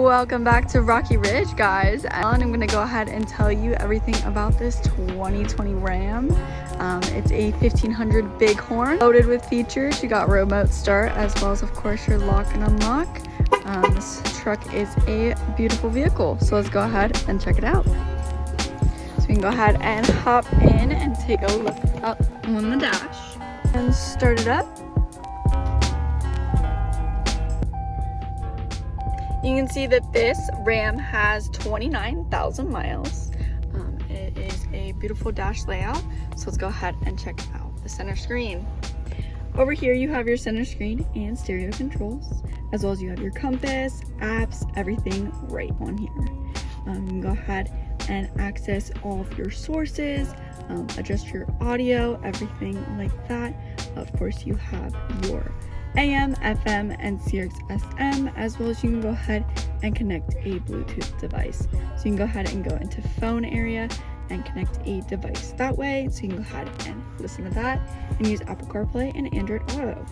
Welcome back to Rocky Ridge, guys. And I'm going to go ahead and tell you everything about this 2020 Ram. It's a 1500 Bighorn, loaded with features. You got remote start, as well as, of course, your lock and unlock. This truck is a beautiful vehicle, so let's go ahead and check it out. So we can go ahead and hop in and take a look up on the dash and start it up. You can see that this Ram has 29,000 miles. It is a beautiful dash layout. So let's go ahead and check out the center screen. Over here you have your center screen and stereo controls, as well as you have your compass, apps, everything right on here. You can go ahead and access all of your sources, adjust your audio, everything like that. Of course, you have your AM, FM, and Sirus XM, as well as you can go ahead and connect a Bluetooth device. So you can go ahead and go into phone area and connect a device that way. So you can go ahead and listen to that and use Apple CarPlay and Android Auto.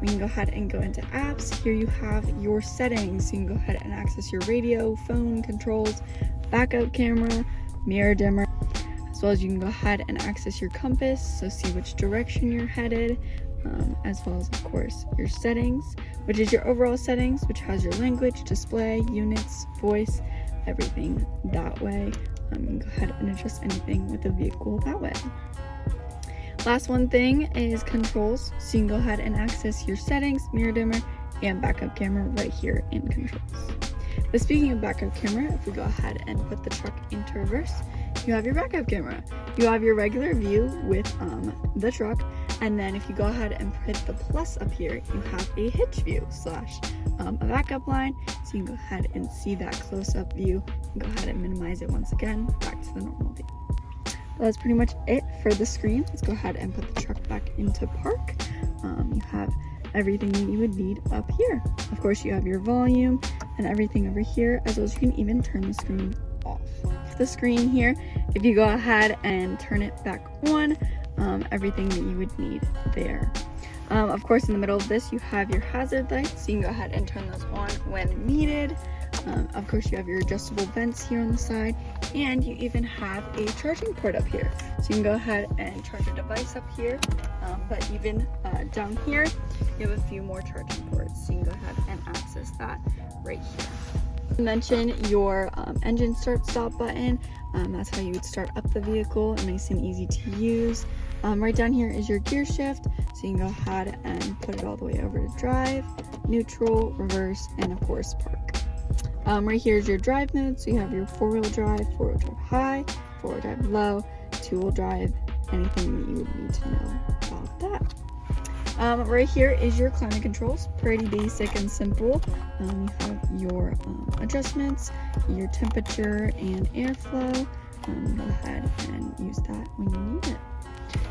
We can go ahead and go into apps. Here you have your settings. So you can go ahead and access your radio, phone controls, backup camera, mirror dimmer, as well as you can go ahead and access your compass, so see which direction you're headed. As well as, of course, your settings, which is your overall settings, which has your language, display, units, voice, everything that way. You can go ahead and adjust anything with the vehicle that way. Last one thing is controls. So you can go ahead and access your settings, mirror dimmer, and backup camera right here in controls. But speaking of backup camera, if we go ahead and put the truck into reverse, you have your backup camera. You have your regular view with the truck, and then if you go ahead and hit the plus up here, you have a Hitch view slash a backup line, so you can go ahead and see that close-up view and go ahead and minimize it once again back to the normal view. That's pretty much it for the screen. Let's go ahead and put the truck back into park. You have everything that you would need up here. Of course, you have your volume and everything over here, as well as you can even turn the screen off. The screen here, if you go ahead and turn it back on, everything that you would need there. Of course, in the middle of this, you have your hazard lights, so you can go ahead and turn those on when needed. Of course, you have your adjustable vents here on the side, and you even have a charging port up here. So you can go ahead and charge your device up here, but even down here, you have a few more charging ports, so you can go ahead and access that right here. Mention your engine start-stop button. That's how you would start up the vehicle. Nice and easy to use. Right down here is your gear shift, so you can go ahead and put it all the way over to drive, neutral, reverse, and of course park. Right here is your drive mode, so you have your four-wheel drive high, four-wheel drive low, two-wheel drive, anything that you would need to know about that. Right here is your climate controls, pretty basic and simple. You have your adjustments, your temperature and airflow. Go ahead and use that when you need it.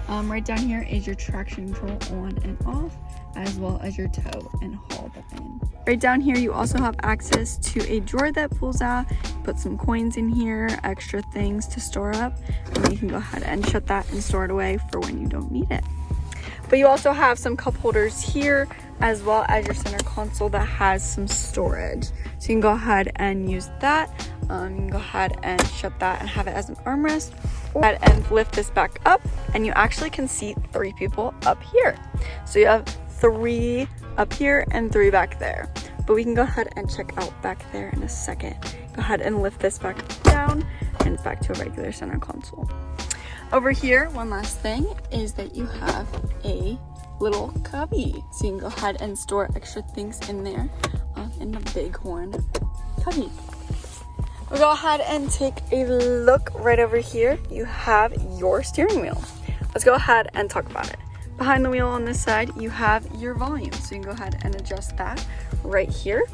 Right down here is your traction control on and off, as well as your tow and haul button. Right down here you also have access to a drawer that pulls out, put some coins in here, extra things to store up, and you can go ahead and shut that and store it away for when you don't need it. But you also have some cup holders here, as well as your center console that has some storage. So you can go ahead and use that. You can go ahead and shut that and have it as an armrest, or and lift this back up, and you actually can seat 3 people up here. So you have 3 up here and 3 back there. But we can go ahead and check out back there in a second. Go ahead and lift this back down, and it's back to a regular center console. Over here, one last thing is that you have a little cubby. So you can go ahead and store extra things in there in the Bighorn cubby. We'll go ahead and take a look right over here. You have your steering wheel. Let's go ahead and talk about it. Behind the wheel on this side, you have your volume. So you can go ahead and adjust that right here.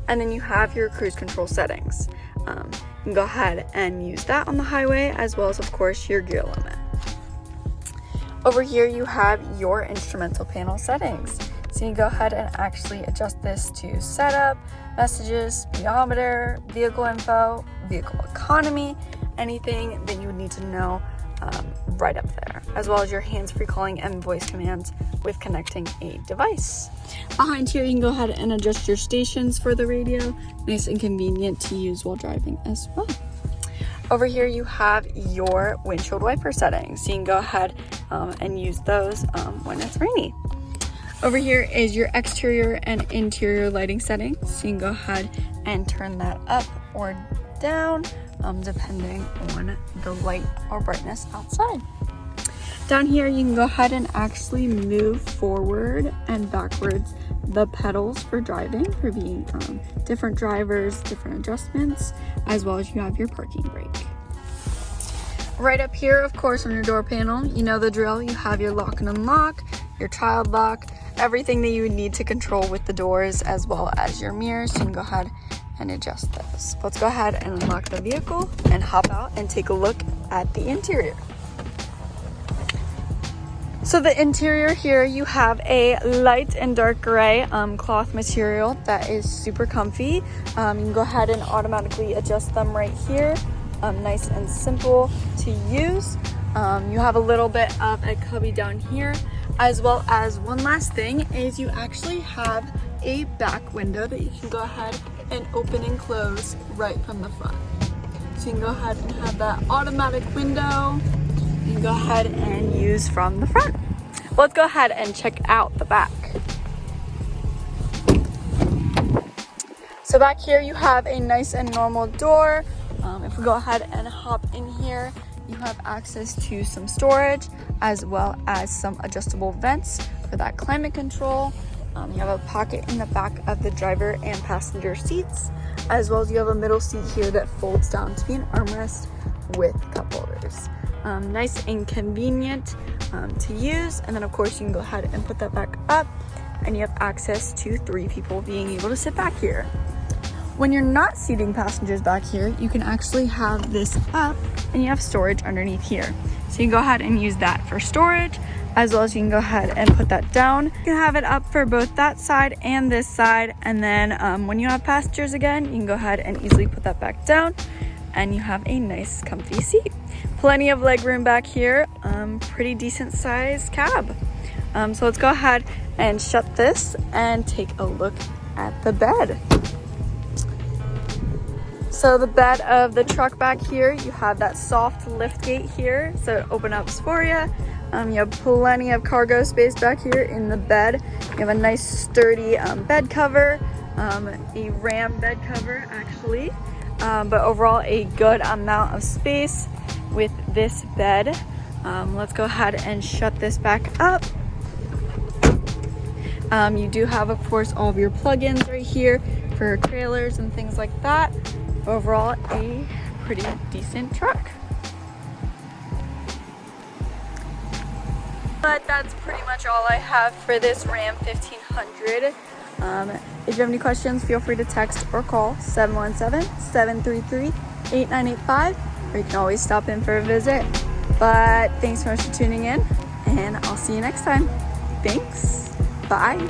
And then you have your cruise control settings. You can go ahead and use that on the highway, as well as, of course, your gear limit. Over here, you have your instrumental panel settings. So you can go ahead and actually adjust this to setup, messages, speedometer, vehicle info, vehicle economy, anything that you would need to know right up there, as well as your hands-free calling and voice commands with connecting a device. Behind here, you can go ahead and adjust your stations for the radio. Nice and convenient to use while driving as well. Over here, you have your windshield wiper settings. So you can go ahead and use those when it's rainy. Over here is your exterior and interior lighting settings. So you can go ahead and turn that up or down depending on the light or brightness outside. Down here, you can go ahead and actually move forward and backwards the pedals for driving, for being different drivers, different adjustments, as well as you have your parking brake. Right up here, of course, on your door panel, you know the drill. You have your lock and unlock, your child lock, everything that you would need to control with the doors, as well as your mirrors. You can go ahead and adjust those. Let's go ahead and unlock the vehicle and hop out and take a look at the interior. So the interior here, you have a light and dark gray cloth material that is super comfy. You can go ahead and automatically adjust them right here. Nice and simple to use. You have a little bit of a cubby down here, as well as one last thing is you actually have a back window that you can go ahead and open and close right from the front. So you can go ahead and have that automatic window. You can go ahead and use from the front. Let's go ahead and check out the back. So back here you have a nice and normal door. If we go ahead and hop in here, you have access to some storage as well as some adjustable vents for that climate control. You have a pocket in the back of the driver and passenger seats, as well as you have a middle seat here that folds down to be an armrest with cup holders. Nice and convenient to use. And then of course you can go ahead and put that back up and you have access to 3 people being able to sit back here. When you're not seating passengers back here, you can actually have this up and you have storage underneath here. So you can go ahead and use that for storage, as well as you can go ahead and put that down. You can have it up for both that side and this side. And then when you have passengers again, you can go ahead and easily put that back down and you have a nice comfy seat. Plenty of leg room back here, pretty decent sized cab. So let's go ahead and shut this and take a look at the bed. So the bed of the truck back here, you have that soft lift gate here, so it opens up for you. You have plenty of cargo space back here in the bed. You have a nice sturdy bed cover, a Ram bed cover actually, but overall a good amount of space with this bed. Let's go ahead and shut this back up. You do have, of course, all of your plugins right here for trailers and things like that. Overall, a pretty decent truck. But that's pretty much all I have for this Ram 1500. If you have any questions, feel free to text or call 717-733-8985, or you can always stop in for a visit. But thanks so much for tuning in, and I'll see you next time. Thanks. Bye.